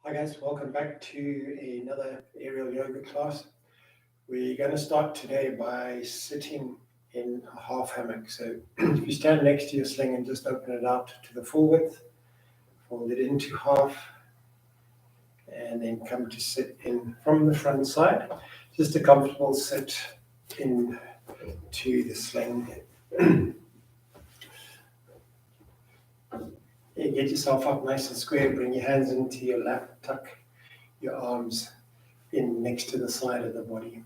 Hi guys, welcome back to another aerial yoga class. We're going to start today by sitting in a half hammock. So if you stand next to your sling and just open it out to the full width, fold it into half, and then come to sit in from the front side. Just a comfortable sit in to the sling. Get yourself up nice and square, bring your hands into your lap, tuck your arms in next to the side of the body.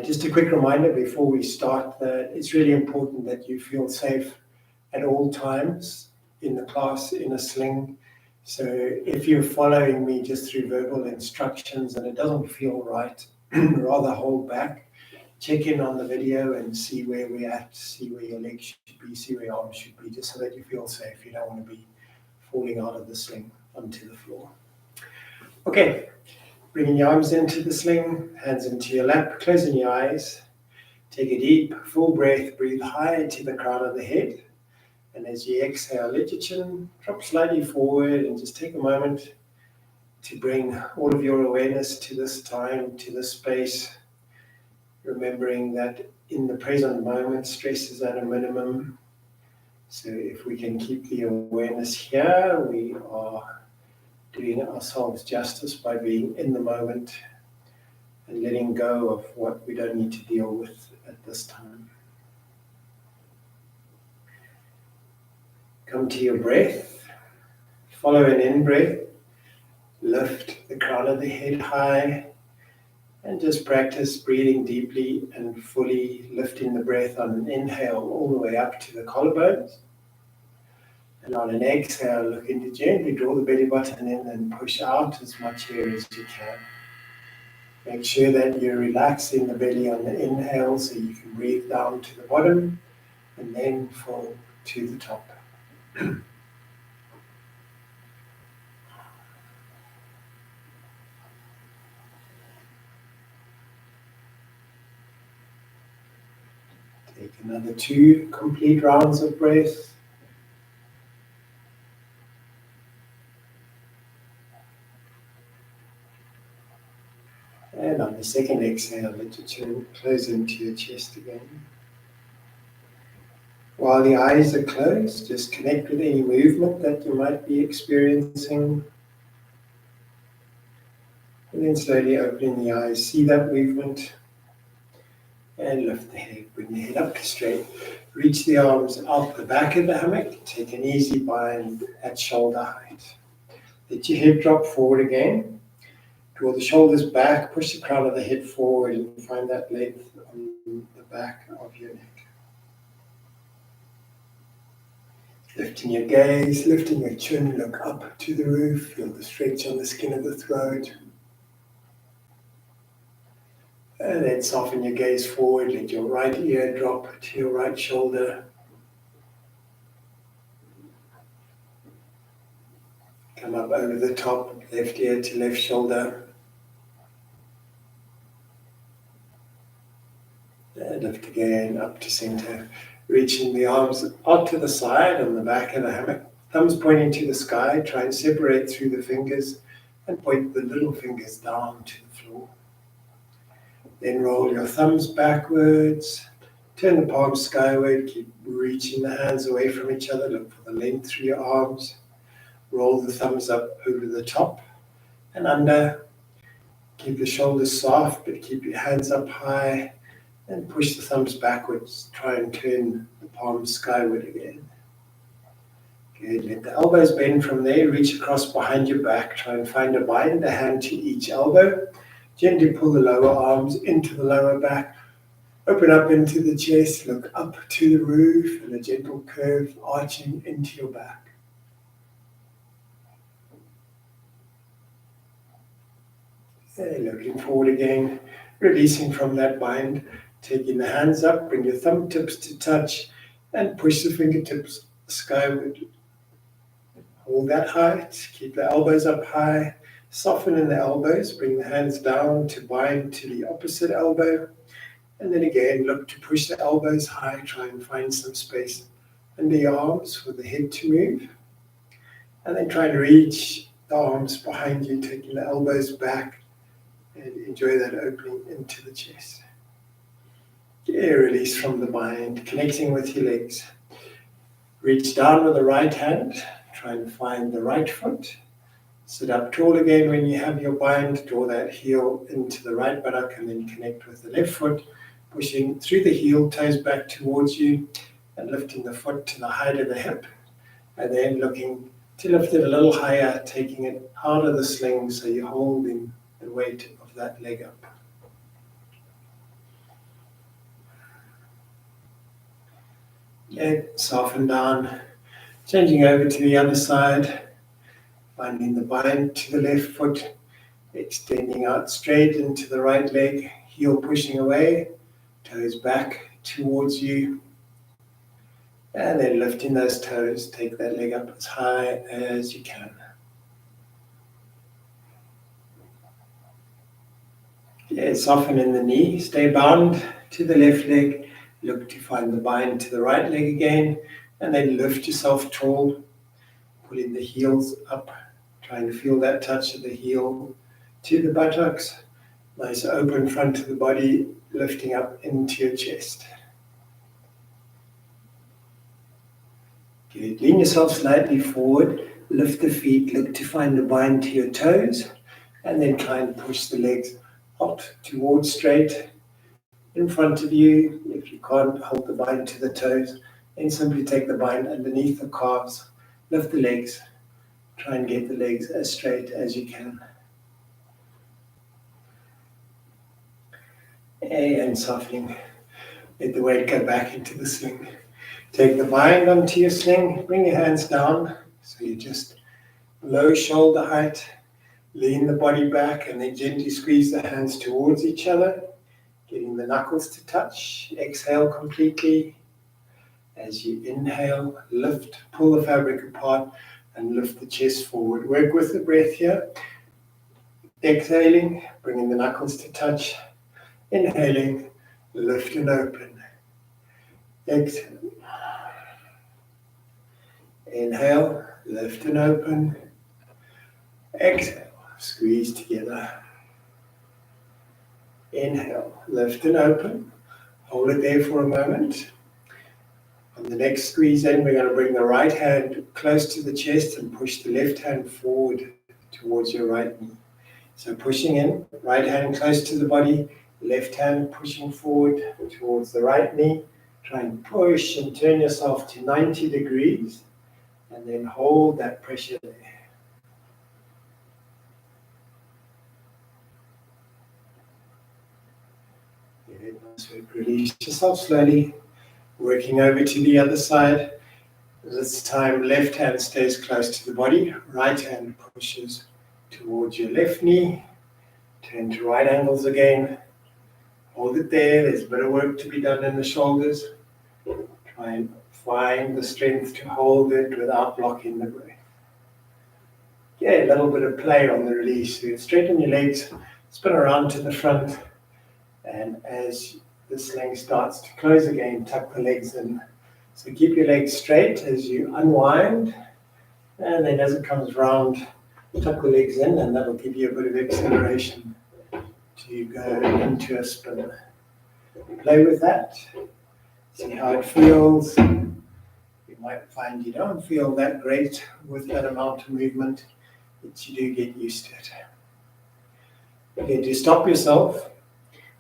Just a quick reminder before we start that it's really important that you feel safe at all times in the class in a sling. So if you're following me just through verbal instructions and it doesn't feel right, rather hold back, check in on the video and see where we're at, see where your legs should be, see where your arms should be, just so that you feel safe. You don't want to be falling out of the sling onto the floor. Okay. Bringing your arms into the sling, hands into your lap, closing your eyes. Take a deep, full breath, breathe high to the crown of the head. And as you exhale, let your chin drop slightly forward and just take a moment to bring all of your awareness to this time, to this space, remembering that in the present moment, stress is at a minimum. So if we can keep the awareness here, we are doing ourselves justice by being in the moment and letting go of what we don't need to deal with at this time. Come to your breath. Follow an in-breath. Lift the crown of the head high and just practice breathing deeply and fully, lifting the breath on an inhale all the way up to the collarbones. And on an exhale, looking to gently draw the belly button in and push out as much air as you can. Make sure that you're relaxing the belly on the inhale so you can breathe down to the bottom and then fall to the top. Take another 2 complete rounds of breath. And on the second exhale, let your chin close into your chest again. While the eyes are closed, just connect with any movement that you might be experiencing. And then slowly opening the eyes, see that movement. And lift the head, bring the head up straight. Reach the arms out the back of the hammock. Take an easy bind at shoulder height. Let your head drop forward again. Draw the shoulders back, push the crown of the head forward and find that length on the back of your neck. Lifting your gaze, lifting your chin, look up to the roof, feel the stretch on the skin of the throat. And then soften your gaze forward, let your right ear drop to your right shoulder. Come up over the top, left ear to left shoulder. And lift again up to center. Reaching the arms out to the side on the back of the hammock. Thumbs pointing to the sky. Try and separate through the fingers and point the little fingers down to the floor. Then roll your thumbs backwards. Turn the palms skyward. Keep reaching the hands away from each other. Look for the length through your arms. Roll the thumbs up over the top and under. Keep the shoulders soft, but keep your hands up high. And push the thumbs backwards. Try and turn the palms skyward again. Good. Let the elbows bend from there. Reach across behind your back. Try and find a bind, a hand to each elbow. Gently pull the lower arms into the lower back. Open up into the chest. Look up to the roof and a gentle curve arching into your back. And looking forward again. Releasing from that bind. Taking the hands up, bring your thumb tips to touch and push the fingertips skyward. Hold that height, keep the elbows up high, soften in the elbows, bring the hands down to bind to the opposite elbow. And then again, look to push the elbows high, try and find some space under your arms for the head to move. And then try to reach the arms behind you, taking the elbows back, and enjoy that opening into the chest. Release from the mind, connecting with your legs. Reach down with the right hand, try and find the right foot. Sit up tall again when you have your bind, draw that heel into the right buttock and then connect with the left foot, pushing through the heel, toes back towards you and lifting the foot to the height of the hip, and then looking to lift it a little higher, taking it out of the sling so you're holding the weight of that leg up. Soften down, changing over to the other side, finding the bind to the left foot, extending out straight into the right leg, heel pushing away, toes back towards you, and then lifting those toes, take that leg up as high as you can. Soften in the knee, stay bound to the left leg, look to find the bind to the right leg again, and then lift yourself tall, pulling the heels up, trying to feel that touch of the heel to the buttocks. Nice open front of the body, lifting up into your chest. Good. Lean yourself slightly forward, lift the feet, look to find the bind to your toes, and then try and push the legs out towards straight in front of you. If you can't hold the bind to the toes, then simply take the bind underneath the calves, lift the legs, try and get the legs as straight as you can. And softening, let the weight go back into the sling. Take the bind onto your sling, bring your hands down, so you're just below shoulder height. Lean the body back and then gently squeeze the hands towards each other, getting the knuckles to touch. Exhale completely. As you inhale, lift, pull the fabric apart and lift the chest forward. Work with the breath here. Exhaling, bringing the knuckles to touch. Inhaling, lift and open. Exhale. Inhale, lift and open. Exhale, squeeze together. Inhale, lift and open. Hold it there for a moment. On the next squeeze in, we're going to bring the right hand close to the chest and push the left hand forward towards your right knee. So pushing in, right hand close to the body, left hand pushing forward towards the right knee. Try and push and turn yourself to 90 degrees and then hold that pressure there. So release yourself slowly, working over to the other side. This time left hand stays close to the body, right hand pushes towards your left knee. Turn to right angles again. Hold it there. There's a bit of work to be done in the shoulders. Try and find the strength to hold it without blocking the breath. A little bit of play on the release. So straighten your legs, spin around to the front, and as the sling starts to close again, tuck the legs in. So keep your legs straight as you unwind, and then as it comes round, tuck the legs in, and that'll give you a bit of acceleration to go into a spin. Play with that, see how it feels. You might find you don't feel that great with that amount of movement, but you do get used to it. Okay, to stop yourself,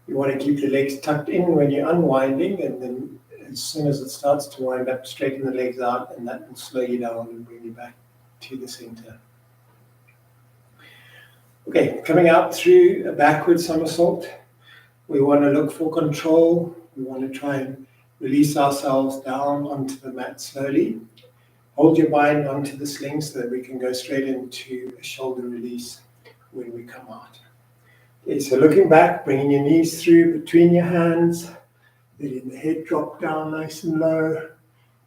you want to keep the legs tucked in when you're unwinding, and then as soon as it starts to wind up, straighten the legs out, and that will slow you down and bring you back to the center. Okay, coming out through a backward somersault, we want to look for control. We want to try and release ourselves down onto the mat slowly. Hold your bind onto the sling so that we can go straight into a shoulder release when we come out. Okay, so looking back, bringing your knees through between your hands, letting the head drop down nice and low,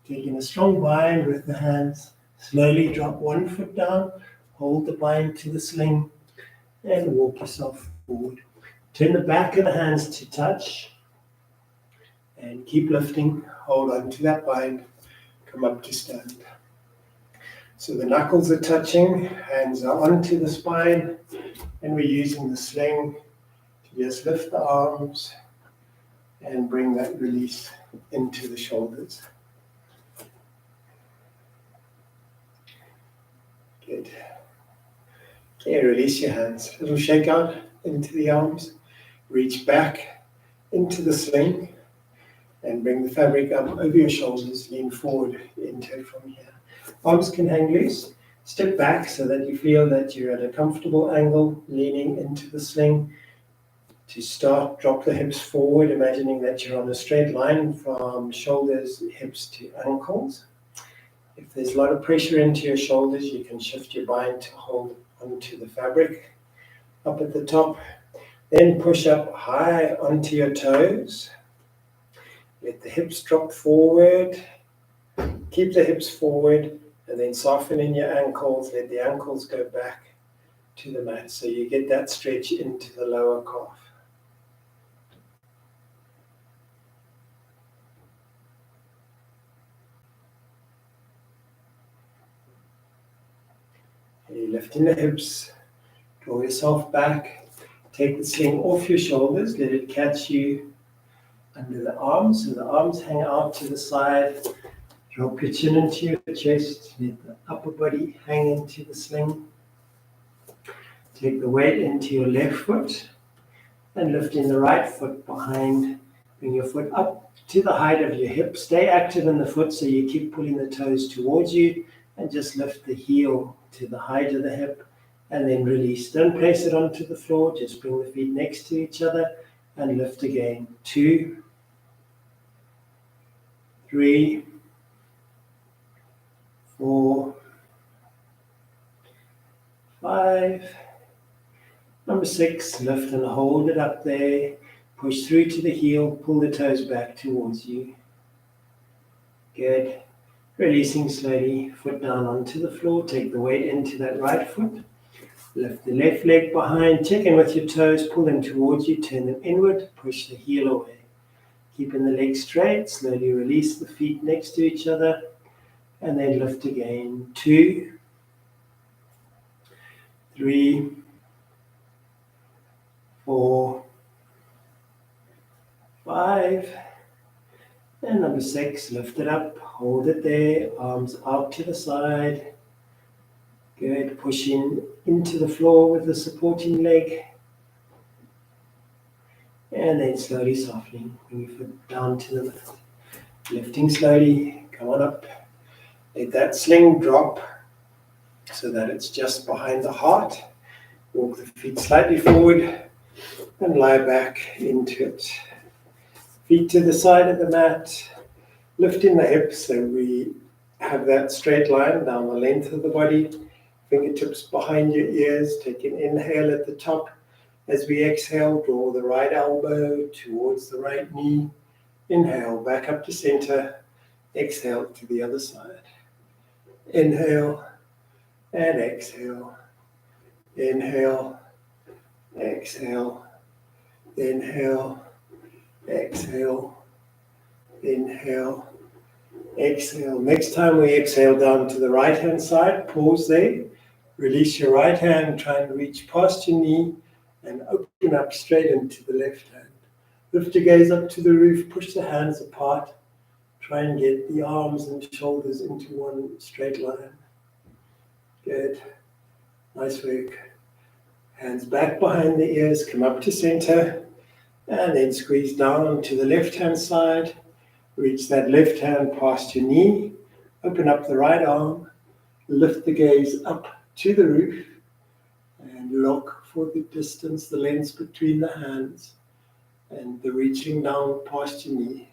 taking a strong bind with the hands. Slowly drop one foot down, hold the bind to the sling, and walk yourself forward. Turn the back of the hands to touch, and keep lifting. Hold on to that bind, come up to stand. So the knuckles are touching, hands are onto the spine, and we're using the sling to just lift the arms and bring that release into the shoulders. Good. Okay, release your hands. Little shake out into the arms. Reach back into the sling and bring the fabric up over your shoulders. Lean forward into it from here. Arms can hang loose. Step back so that you feel that you're at a comfortable angle, leaning into the sling. To start, drop the hips forward, imagining that you're on a straight line from shoulders, hips to ankles. If there's a lot of pressure into your shoulders, you can shift your bind to hold onto the fabric. Up at the top, then push up high onto your toes. Let the hips drop forward. Keep the hips forward, and then soften in your ankles. Let the ankles go back to the mat, so you get that stretch into the lower calf. You lifting the hips, draw yourself back, take the sling off your shoulders, let it catch you under the arms, so the arms hang out to the side. Drop your chin into your chest, let the upper body hang into the sling. Take the weight into your left foot and lifting the right foot behind. Bring your foot up to the height of your hip. Stay active in the foot so you keep pulling the toes towards you, and just lift the heel to the height of the hip and then release. Don't place it onto the floor, just bring the feet next to each other and lift again. 2, 3, 4, 5. Number 6, lift and hold it up there. Push through to the heel, pull the toes back towards you. Good. Releasing slowly, foot down onto the floor. Take the weight into that right foot. Lift the left leg behind. Check in with your toes, pull them towards you, turn them inward, push the heel away. Keeping the legs straight, slowly release the feet next to each other, and then lift again. 2, 3, 4, 5, and number 6, lift it up, hold it there, arms out to the side. Good, pushing into the floor with the supporting leg. And then slowly softening, bring your foot down to the mat. Lifting slowly, come on up. Let that sling drop so that it's just behind the heart. Walk the feet slightly forward and lie back into it. Feet to the side of the mat, lifting the hips so we have that straight line down the length of the body. Fingertips behind your ears, take an inhale at the top. As we exhale, draw the right elbow towards the right knee. Inhale, back up to center. Exhale to the other side. Inhale and exhale. Inhale, exhale. Inhale, exhale. Inhale, exhale. Next time we exhale down to the right-hand side, pause there. Release your right hand, try and reach past your knee and open up straight into the left hand. Lift your gaze up to the roof, push the hands apart. Try and get the arms and shoulders into one straight line. Good. Nice work. Hands back behind the ears, come up to center, and then squeeze down to the left-hand side. Reach that left hand past your knee. Open up the right arm. Lift the gaze up to the roof and look for the distance, the length between the hands and the reaching down past your knee.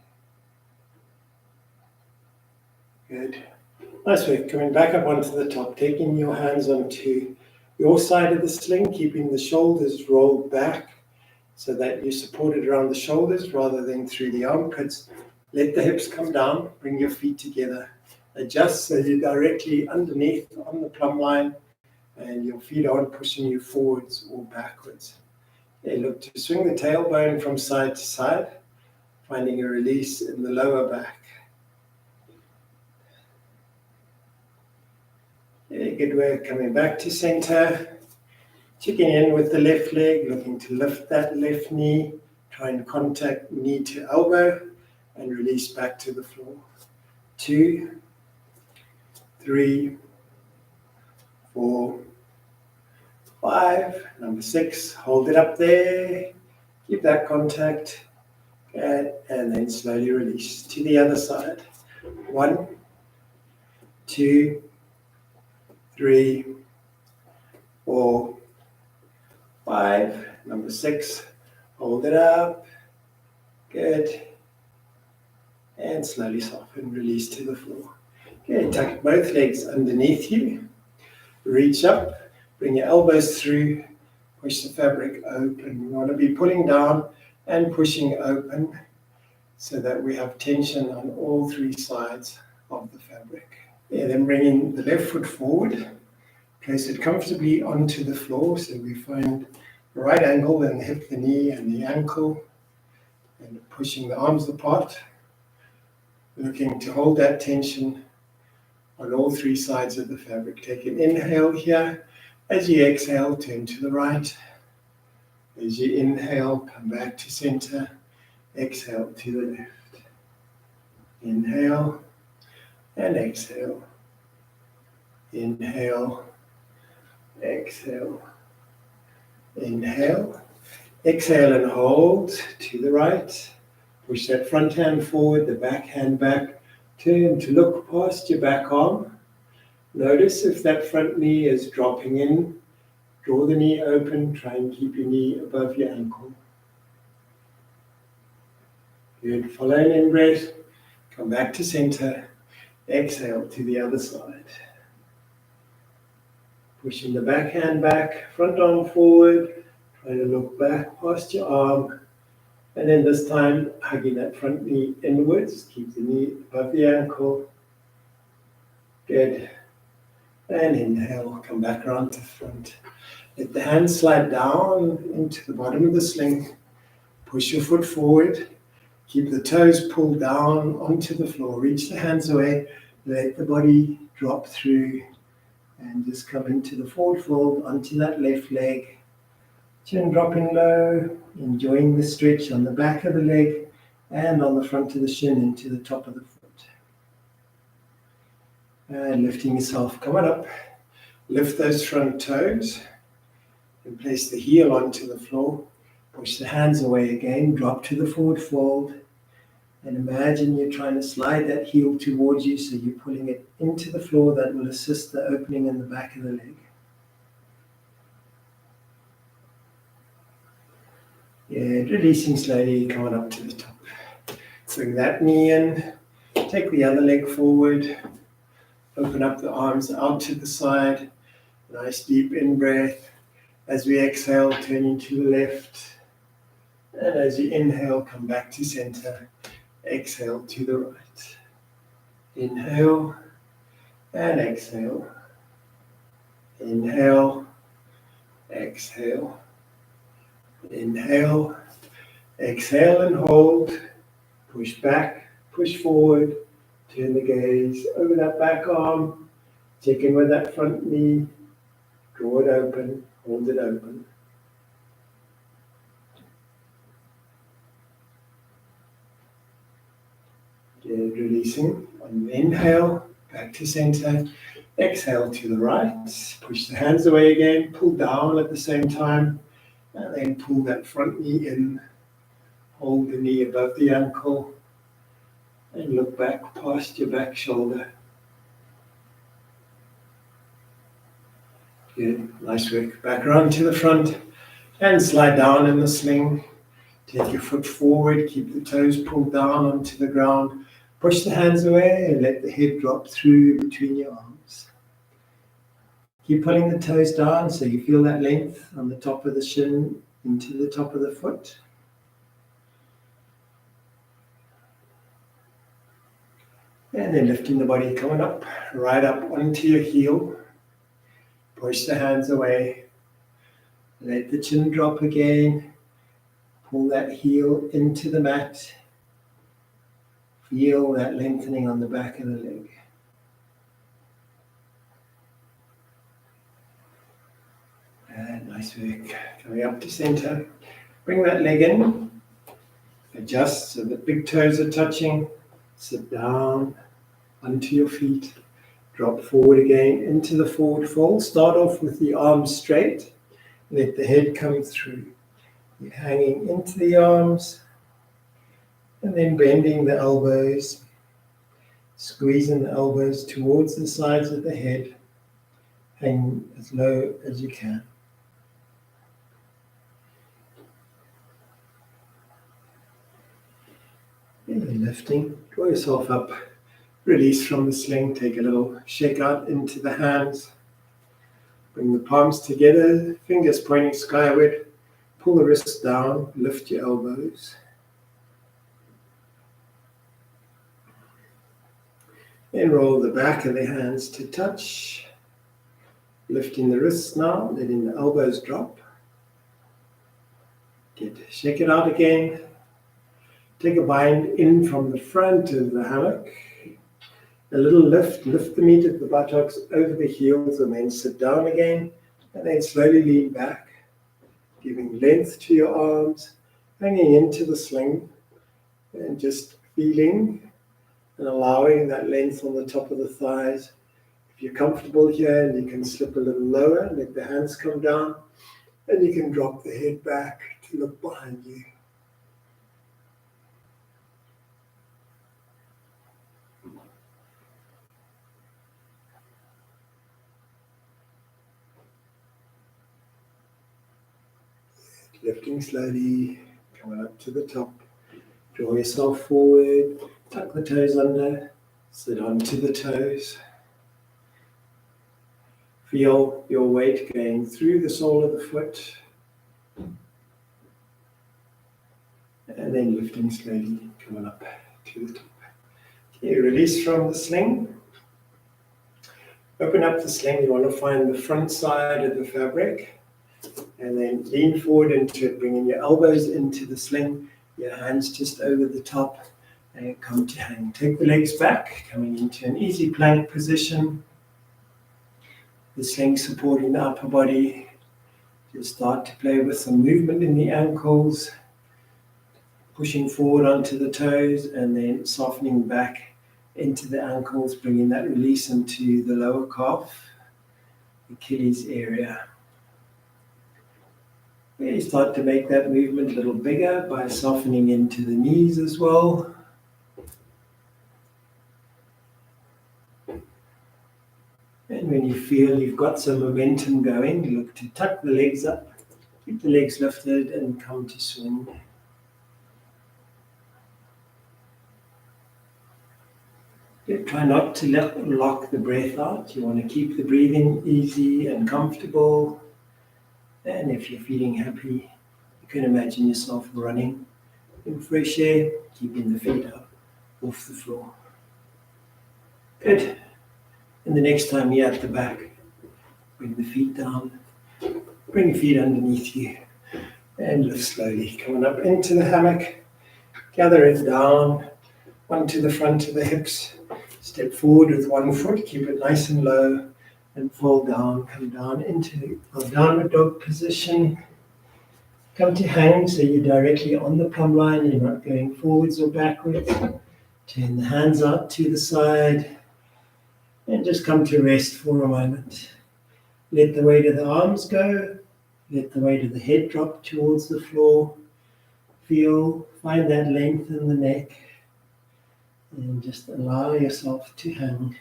Good. Nice work. Coming back up onto the top, taking your hands onto your side of the sling, keeping the shoulders rolled back so that you're supported around the shoulders rather than through the armpits. Let the hips come down, bring your feet together. Adjust so you're directly underneath on the plumb line and your feet aren't pushing you forwards or backwards. Okay, look to swing the tailbone from side to side, finding a release in the lower back. Okay, good work. Coming back to center. Checking in with the left leg, looking to lift that left knee. Try and contact knee to elbow and release back to the floor. 2, 3, 4, 5. Number 6, hold it up there. Keep that contact. Good. And then slowly release to the other side. 1, 2, 3, 4, 5. Number 6, hold it up. Good. And slowly soften, release to the floor. Okay, tuck both legs underneath you. Reach up, bring your elbows through, push the fabric open. We want to be pulling down and pushing open so that we have tension on all 3 sides of the fabric. Yeah, then bringing the left foot forward, place it comfortably onto the floor so we find the right angle in the hip, the knee, and the ankle, and pushing the arms apart. Looking to hold that tension on all 3 sides of the fabric. Take an inhale here. As you exhale, turn to the right. As you inhale, come back to center. Exhale to the left. Inhale and exhale. Inhale, exhale. Inhale, exhale and hold to the right. Push that front hand forward, the back hand back. Turn to look past your back arm. Notice if that front knee is dropping in. Draw the knee open. Try and keep your knee above your ankle. Good. Follow an in-breath. Come back to center. Exhale to the other side. Pushing the back hand back. Front arm forward. Try to look back past your arm. And then this time, hugging that front knee inwards. Keep the knee above the ankle. Good. And inhale, come back around to the front. Let the hands slide down into the bottom of the sling. Push your foot forward. Keep the toes pulled down onto the floor. Reach the hands away. Let the body drop through. And just come into the forward fold onto that left leg. Chin dropping low, enjoying the stretch on the back of the leg and on the front of the shin into the top of the foot. And lifting yourself, come on up. Lift those front toes and place the heel onto the floor. Push the hands away again, drop to the forward fold. And imagine you're trying to slide that heel towards you, so you're pulling it into the floor. That will assist the opening in the back of the leg. And releasing slowly, coming up to the top. Swing that knee in, take the other leg forward, open up the arms out to the side. Nice deep in-breath. As we exhale, turning to the left. And as you inhale, come back to center. Exhale to the right. Inhale and exhale. Inhale, exhale. Inhale, exhale and hold. Push back, push forward. Turn the gaze over that back arm. Check in with that front knee. Draw it open, hold it open. Good, releasing. On the inhale, back to center. Exhale to the right. Push the hands away again. Pull down at the same time. And then pull that front knee in. Hold the knee above the ankle. And look back past your back shoulder. Good, nice work. Back around to the front. And slide down in the sling. Take your foot forward. Keep the toes pulled down onto the ground. Push the hands away and let the head drop through between your arms. Keep pulling the toes down so you feel that length on the top of the shin into the top of the foot. And then lifting the body, coming up, right up onto your heel. Push the hands away. Let the chin drop again. Pull that heel into the mat. Feel that lengthening on the back of the leg. Nice work. Coming up to center. Bring that leg in. Adjust so the big toes are touching. Sit down onto your feet. Drop forward again into the forward fold. Start off with the arms straight. Let the head come through. You're hanging into the arms and then bending the elbows. Squeezing the elbows towards the sides of the head. Hang as low as you can. And then lifting, draw yourself up, release from the sling, take a little shake out into the hands. Bring the palms together, fingers pointing skyward, pull the wrists down, lift your elbows. Then roll the back of the hands to touch. Lifting the wrists now, letting the elbows drop. Good. Shake it out again. Take a bind in from the front of the hammock. A little lift the meat of the buttocks over the heels and then sit down again. And then slowly lean back, giving length to your arms, hanging into the sling and just feeling and allowing that length on the top of the thighs. If you're comfortable here, and you can slip a little lower, let the hands come down, and you can drop the head back to look behind you. Lifting slowly, coming up to the top. Draw yourself forward, tuck the toes under, sit onto the toes. Feel your weight going through the sole of the foot. And then lifting slowly, coming up to the top. Okay, release from the sling. Open up the sling, you want to find the front side of the fabric. And then lean forward into it, bringing your elbows into the sling, your hands just over the top, and come to hang. Take the legs back, coming into an easy plank position. The sling supporting the upper body. Just start to play with some movement in the ankles, pushing forward onto the toes, and then softening back into the ankles, bringing that release into the lower calf, Achilles area. You start to make that movement a little bigger by softening into the knees as well. And when you feel you've got some momentum going, look to tuck the legs up, keep the legs lifted and come to swing. Try not to lock the breath out. You want to keep the breathing easy and comfortable. And if you're feeling happy, you can imagine yourself running in fresh air, keeping the feet up off the floor. Good. And the next time you're at the back, bring the feet down, bring your feet underneath you, and lift slowly. Coming up into the hammock, gather it down onto the front of the hips. Step forward with one foot, keep it nice and low, and fall down, come down into our downward dog position. Come to hang so you're directly on the plumb line, you're not going forwards or backwards. Turn the hands out to the side and just come to rest for a moment. Let the weight of the arms go, let the weight of the head drop towards the floor. Find that length in the neck and just allow yourself to hang.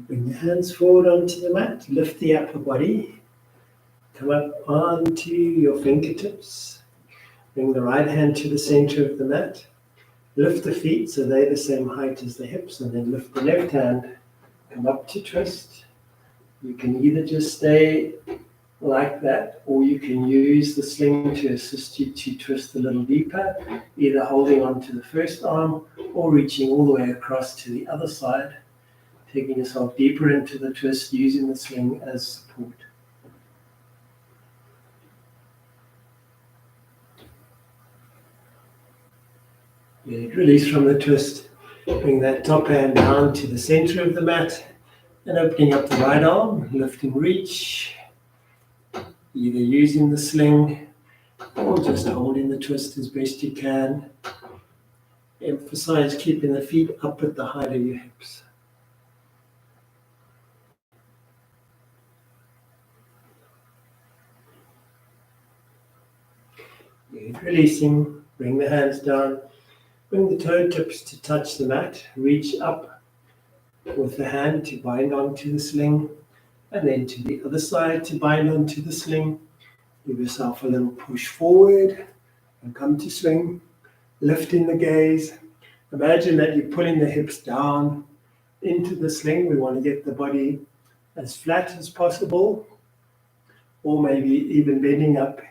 Bring the hands forward onto the mat, lift the upper body, come up onto your fingertips, bring the right hand to the center of the mat, lift the feet so they're the same height as the hips, and then lift the left hand, come up to twist. You can either just stay like that, or you can use the sling to assist you to twist a little deeper, either holding onto the first arm or reaching all the way across to the other side. Taking yourself deeper into the twist, using the sling as support. Release from the twist. Bring that top hand down to the center of the mat and opening up the right arm, lift and reach, either using the sling or just holding the twist as best you can. Emphasize keeping the feet up at the height of your hips. Releasing, bring the hands down, bring the toe tips to touch the mat, reach up with the hand to bind onto the sling, and then to the other side to bind onto the sling. Give yourself a little push forward and come to swing, lifting the gaze. Imagine that you're pulling the hips down into the sling. We want to get the body as flat as possible, or maybe even bending up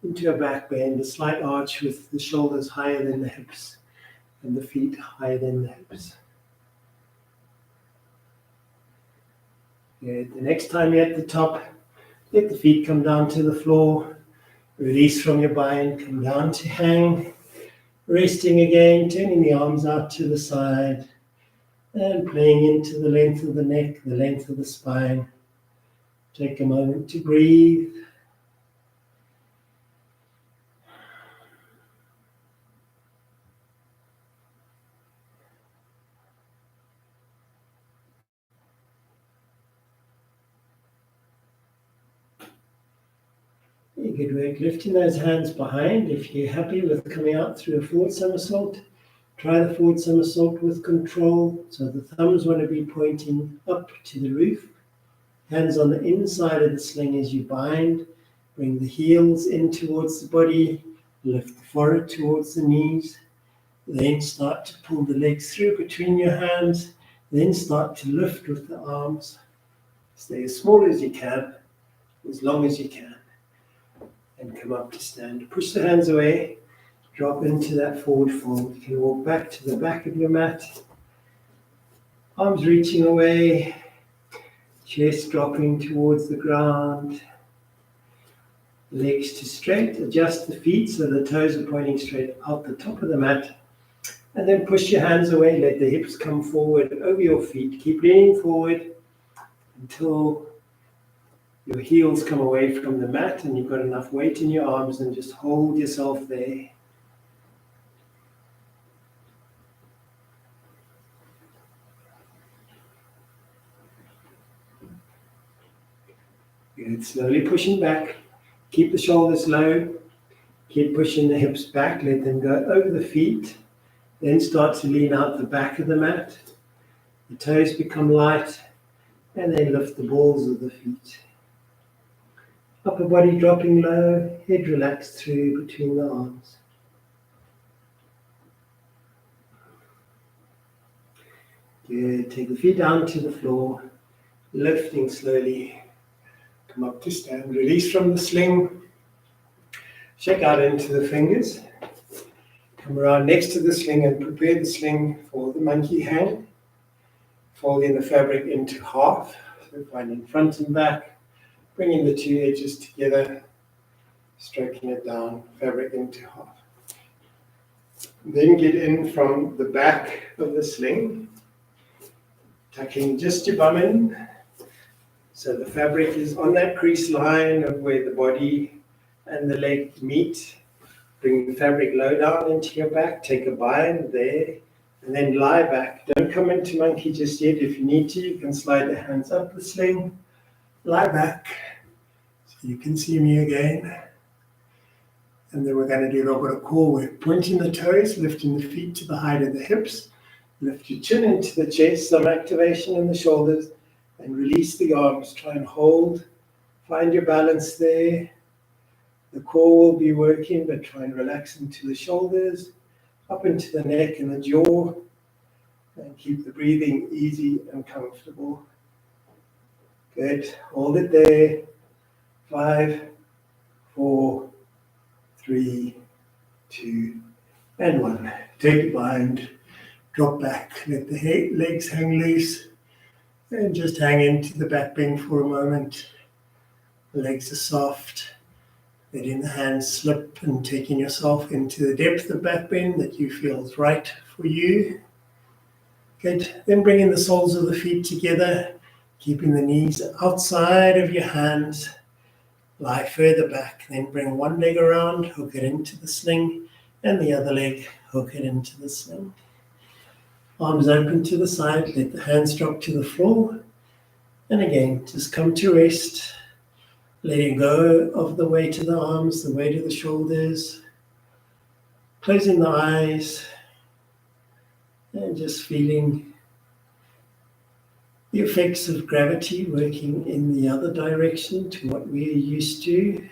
into a back bend, a slight arch with the shoulders higher than the hips and the feet higher than the hips. The next time you're at the top, let the feet come down to the floor, release from your bind, come down to hang, resting again, turning the arms out to the side, and playing into the length of the neck, the length of the spine. Take a moment to breathe. Good work. Lifting those hands behind. If you're happy with coming out through a forward somersault, try the forward somersault with control. So the thumbs want to be pointing up to the roof. Hands on the inside of the sling as you bind. Bring the heels in towards the body. Lift the forehead towards the knees. Then start to pull the legs through between your hands. Then start to lift with the arms. Stay as small as you can, as long as you can. And come up to stand. Push the hands away. Drop into that forward fold. You can walk back to the back of your mat. Arms reaching away. Chest dropping towards the ground. Legs to straight. Adjust the feet so the toes are pointing straight out the top of the mat. And then push your hands away. Let the hips come forward over your feet. Keep leaning forward until your heels come away from the mat and you've got enough weight in your arms, and just hold yourself there. Good. Slowly pushing back. Keep the shoulders low. Keep pushing the hips back. Let them go over the feet. Then start to lean out the back of the mat. The toes become light, and then lift the balls of the feet. Upper body dropping low, head relaxed through between the arms. Good. Take the feet down to the floor, lifting slowly. Come up to stand. Release from the sling. Check out into the fingers. Come around next to the sling and prepare the sling for the monkey hand. Folding the fabric into half, so finding front and back. Bringing the two edges together, stroking it down, fabric into half. Then get in from the back of the sling, tucking just your bum in, so the fabric is on that crease line of where the body and the leg meet. Bring the fabric low down into your back, take a bind there, and then lie back. Don't come into monkey just yet. If you need to, you can slide the hands up the sling. Lie back, so you can see me again. And then we're going to do a little bit of core work. Pointing the toes, lifting the feet to the height of the hips. Lift your chin into the chest, some activation in the shoulders, and release the arms. Try and hold. Find your balance there. The core will be working, but try and relax into the shoulders, up into the neck and the jaw, and keep the breathing easy and comfortable. Good. Hold it there. 5, 4, 3, 2, and 1. Take a bind. Drop back. Let the legs hang loose. And just hang into the back bend for a moment. The legs are soft. letting the hands slip and taking yourself into the depth of back bend that you feel is right for you. Good. Then bringing the soles of the feet together, keeping the knees outside of your hands. Lie further back. Then bring one leg around, hook it into the sling, and the other leg, hook it into the sling. Arms open to the side, let the hands drop to the floor. And again, just come to rest, letting go of the weight of the arms, the weight of the shoulders, closing the eyes, and just feeling the effects of gravity working in the other direction to what we are used to.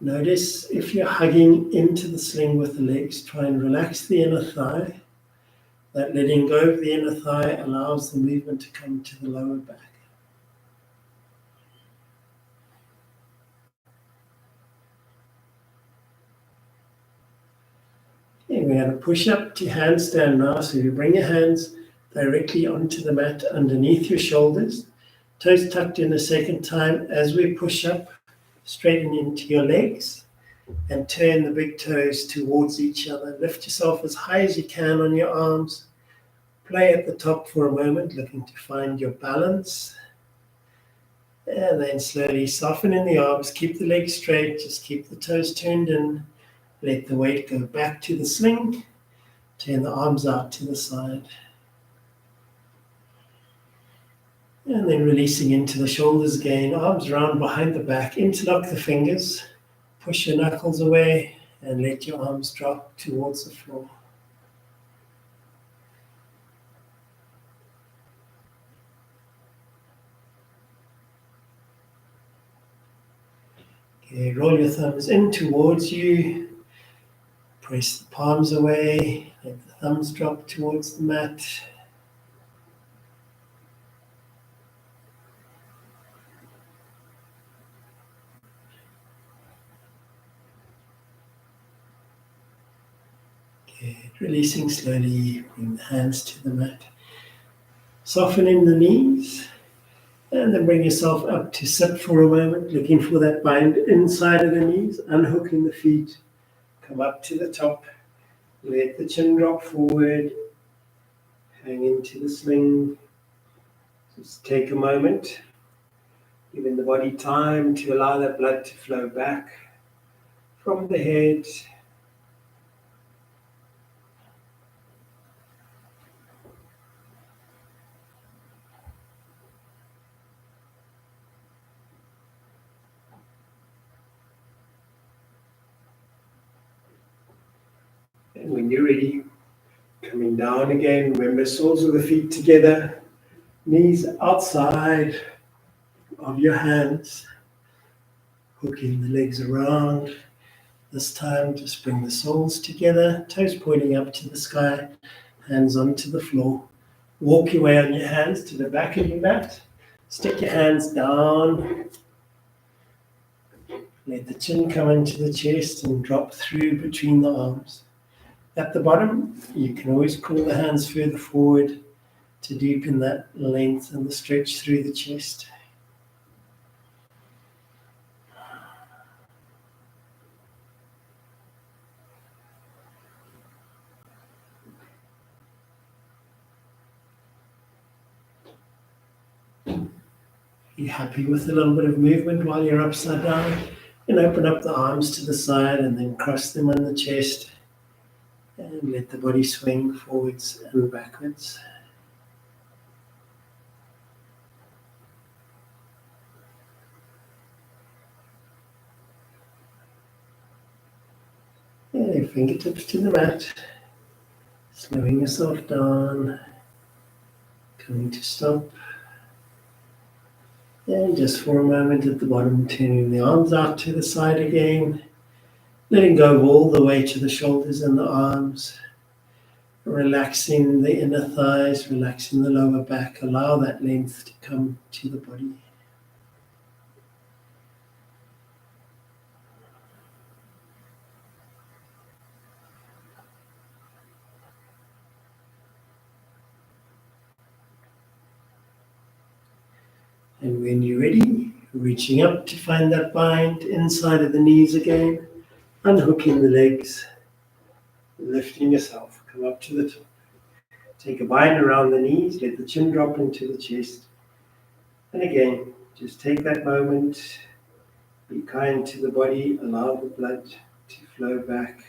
Notice if you're hugging into the sling with the legs, try and relax the inner thigh. That letting go of the inner thigh allows the movement to come to the lower back. Okay, we're going to push up to handstand now. So you bring your hands directly onto the mat underneath your shoulders. Toes tucked in a second time as we push up, straighten into your legs and turn the big toes towards each other. Lift yourself as high as you can on your arms. Play at the top for a moment, looking to find your balance. And then slowly soften in the arms, keep the legs straight, just keep the toes turned in. Let the weight go back to the sling. Turn the arms out to the side. And then releasing into the shoulders again, arms round behind the back, interlock the fingers, push your knuckles away and let your arms drop towards the floor. Okay, roll your thumbs in towards you, press the palms away, let the thumbs drop towards the mat. Okay, releasing slowly, bring the hands to the mat. Softening the knees, and then bring yourself up to sit for a moment, looking for that bind inside of the knees, unhooking the feet, come up to the top, let the chin drop forward, hang into the sling. Just take a moment, giving the body time to allow that blood to flow back from the head. And when you're ready, coming down again, remember soles of the feet together, knees outside of your hands, hooking the legs around. This time, just bring the soles together, toes pointing up to the sky, hands onto the floor. Walk your way on your hands to the back of your mat. Stick your hands down. Let the chin come into the chest and drop through between the arms. At the bottom, you can always pull the hands further forward to deepen that length and the stretch through the chest. You're happy with a little bit of movement while you're upside down, and open up the arms to the side and then cross them on the chest and let the body swing forwards and backwards. Yeah, fingertips to the mat, slowing yourself down, coming to stop. And just for a moment at the bottom, turning the arms out to the side again, letting go of all the weight to the shoulders and the arms, relaxing the inner thighs, relaxing the lower back. Allow that length to come to the body. And when you're ready, Reaching up to find that bind inside of the knees again, unhooking the legs, lifting yourself, come up to the top. Take a bind around the knees, let the chin drop into the chest. And again, just take that moment, be kind to the body, allow the blood to flow back.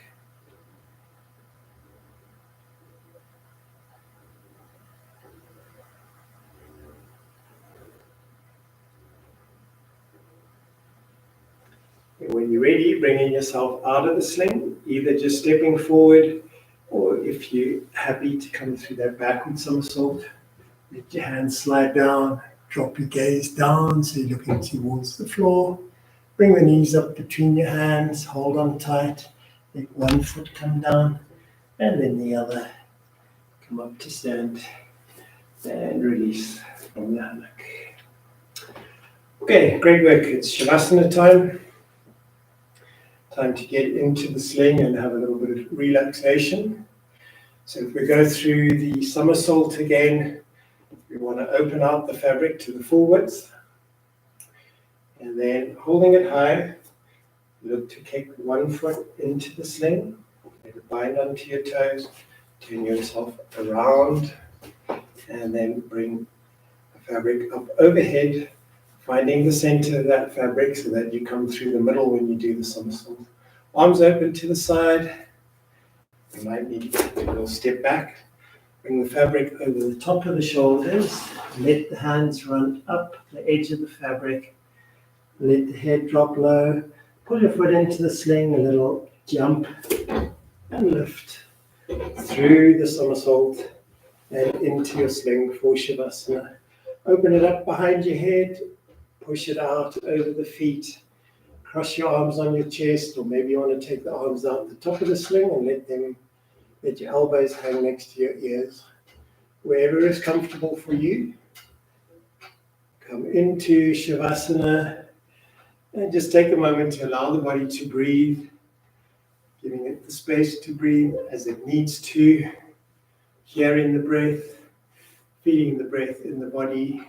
And when you're ready, bringing yourself out of the sling, either just stepping forward, or if you're happy to come through that backward somersault, let your hands slide down, drop your gaze down so you're looking towards the floor. Bring the knees up between your hands, hold on tight, let one foot come down, and then the other. Come up to stand and release from the hammock. Okay, great work. It's Shavasana time. Time to get into the sling and have a little bit of relaxation. So if we go through the somersault again, we want to open out the fabric to the full width. And then holding it high, look to kick one foot into the sling. Let it bind onto your toes. Turn yourself around. And then bring the fabric up overhead, finding the center of that fabric so that you come through the middle when you do the somersault. Arms open to the side. You might need to take a little step back. Bring the fabric over the top of the shoulders. Let the hands run up the edge of the fabric. Let the head drop low. Pull your foot into the sling, a little jump and lift through the somersault and into your sling for Shavasana. Open it up behind your head, push it out over the feet, cross your arms on your chest, or maybe you want to take the arms out the top of the sling and let your elbows hang next to your ears. Wherever is comfortable for you. Come into Shavasana and just take a moment to allow the body to breathe, giving it the space to breathe as it needs to, hearing the breath, feeling the breath in the body.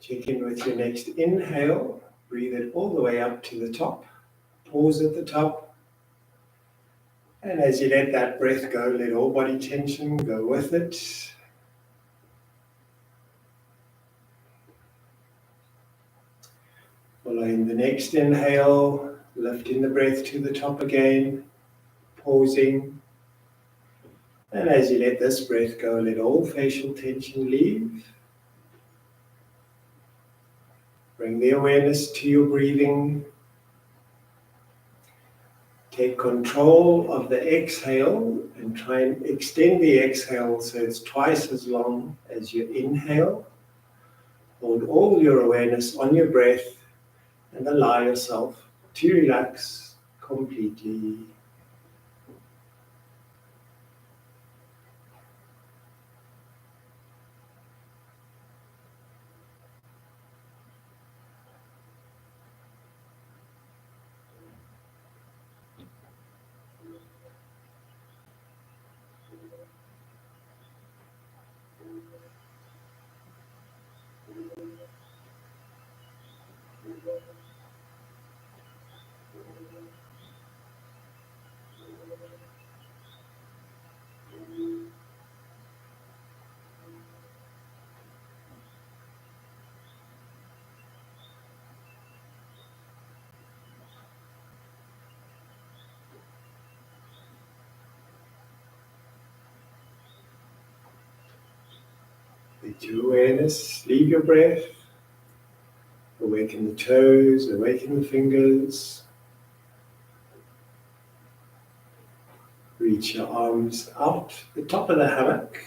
Check in with your next inhale. Breathe it all the way up to the top. Pause at the top. And as you let that breath go, let all body tension go with it. Following the next inhale, lifting the breath to the top again, pausing. And as you let this breath go, let all facial tension leave. Bring the awareness to your breathing. Take control of the exhale and try and extend the exhale so it's twice as long as your inhale. Hold all your awareness on your breath and allow yourself to relax completely. Let your awareness leave your breath. Awaken the toes, awaken the fingers. Reach your arms out the top of the hammock,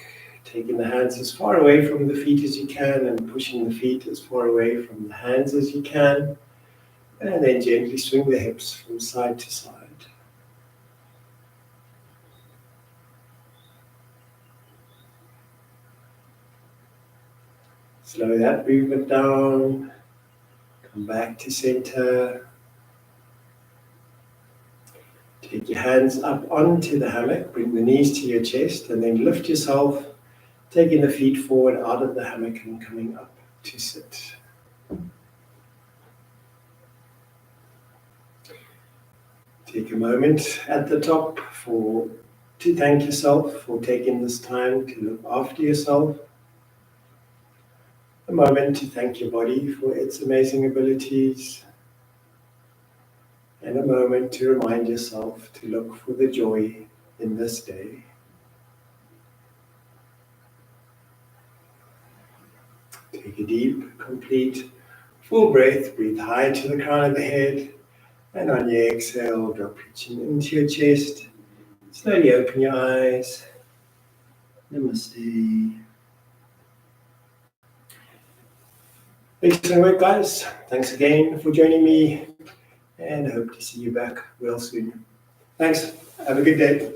taking the hands as far away from the feet as you can and pushing the feet as far away from the hands as you can. And then gently swing the hips from side to side. Slow that movement down. Come back to center. Take your hands up onto the hammock, bring the knees to your chest, and then lift yourself, taking the feet forward out of the hammock and coming up to sit. Take a moment at the top to thank yourself for taking this time to look after yourself. A moment to thank your body for its amazing abilities. And a moment to remind yourself to look for the joy in this day. Take a deep, complete, full breath. Breathe high to the crown of the head. And on your exhale, drop your chin into your chest. Slowly open your eyes. Namaste. Excellent work, guys. Thanks again for joining me, and I hope to see you back real soon. Thanks. Have a good day.